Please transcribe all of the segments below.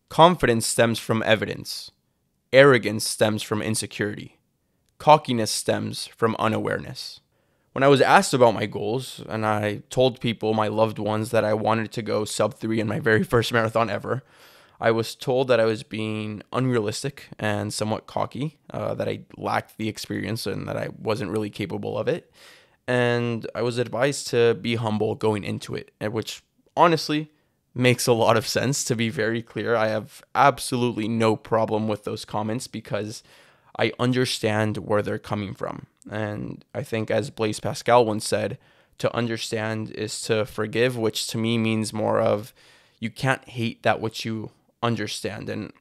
Confidence stems from evidence. Arrogance stems from insecurity. Cockiness stems from unawareness. When I was asked about my goals, and I told people, my loved ones, that I wanted to go sub 3 in my very first marathon ever, I was told that I was being unrealistic and somewhat cocky, that I lacked the experience and that I wasn't really capable of it. And I was advised to be humble going into it, which honestly makes a lot of sense. To be very clear, I have absolutely no problem with those comments because I understand where they're coming from. And I think, as Blaise Pascal once said, to understand is to forgive, which to me means more of you can't hate that which you understand. And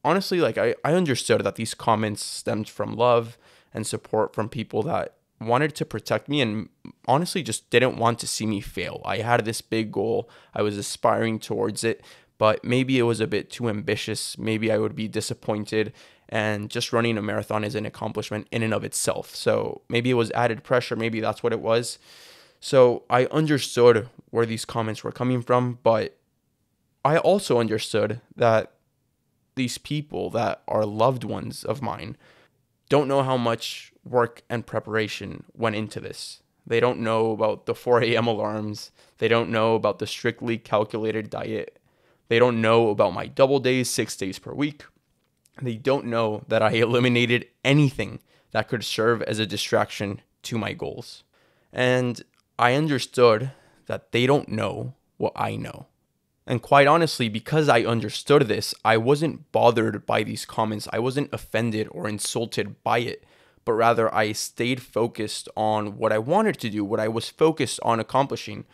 honestly, like I understood that these comments stemmed from love and support from people that wanted to protect me and honestly just didn't want to see me fail. I had this big goal. I was aspiring towards it, but maybe it was a bit too ambitious. Maybe I would be disappointed, and just running a marathon is an accomplishment in and of itself. So maybe it was added pressure. Maybe that's what it was. So I understood where these comments were coming from, but I also understood that these people that are loved ones of mine don't know how much work and preparation went into this. They don't know about the 4 a.m. alarms. They don't know about the strictly calculated diet. They don't know about my double days, 6 days per week. They don't know that I eliminated anything that could serve as a distraction to my goals. And I understood that they don't know what I know. And quite honestly, because I understood this, I wasn't bothered by these comments. I wasn't offended or insulted by it, but rather I stayed focused on what I wanted to do, what I was focused on accomplishing.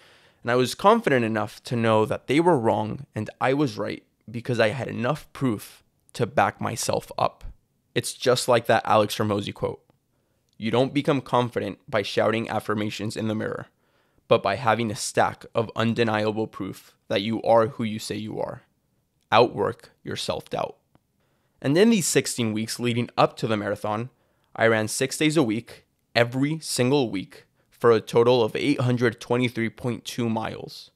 And I was confident enough to know that they were wrong and I was right because I had enough proof to back myself up. It's just like that Alex Hormozi quote. You don't become confident by shouting affirmations in the mirror, but by having a stack of undeniable proof that you are who you say you are. Outwork your self-doubt. And in these 16 weeks leading up to the marathon, I ran 6 days a week, every single week, for a total of 823.2 miles,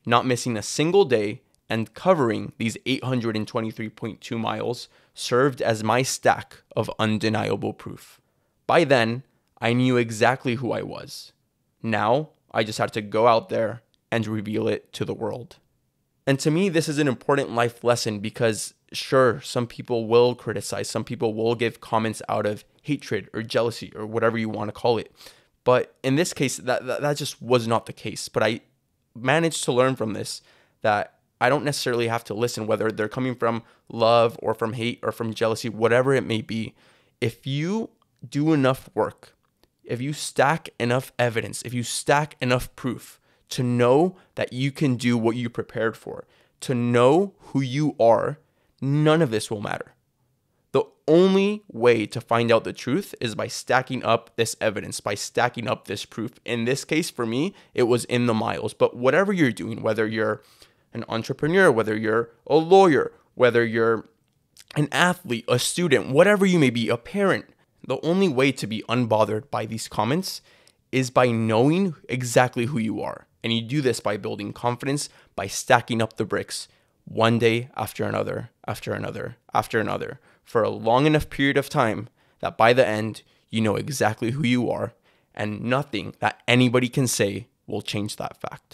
not missing a single day, and covering these 823.2 miles served as my stack of undeniable proof. By then, I knew exactly who I was. Now, I just had to go out there and reveal it to the world. And to me, this is an important life lesson because sure, some people will criticize, some people will give comments out of hatred or jealousy or whatever you want to call it. But in this case, that just was not the case. But I managed to learn from this that I don't necessarily have to listen, whether they're coming from love or from hate or from jealousy, whatever it may be. If you do enough work, if you stack enough evidence, if you stack enough proof to know that you can do what you prepared for, to know who you are, none of this will matter. The only way to find out the truth is by stacking up this evidence, by stacking up this proof. In this case, for me, it was in the miles. But whatever you're doing, whether you're an entrepreneur, whether you're a lawyer, whether you're an athlete, a student, whatever you may be, a parent, the only way to be unbothered by these comments is by knowing exactly who you are. And you do this by building confidence, by stacking up the bricks one day after another, after another, after another, for a long enough period of time that by the end, you know exactly who you are, and nothing that anybody can say will change that fact.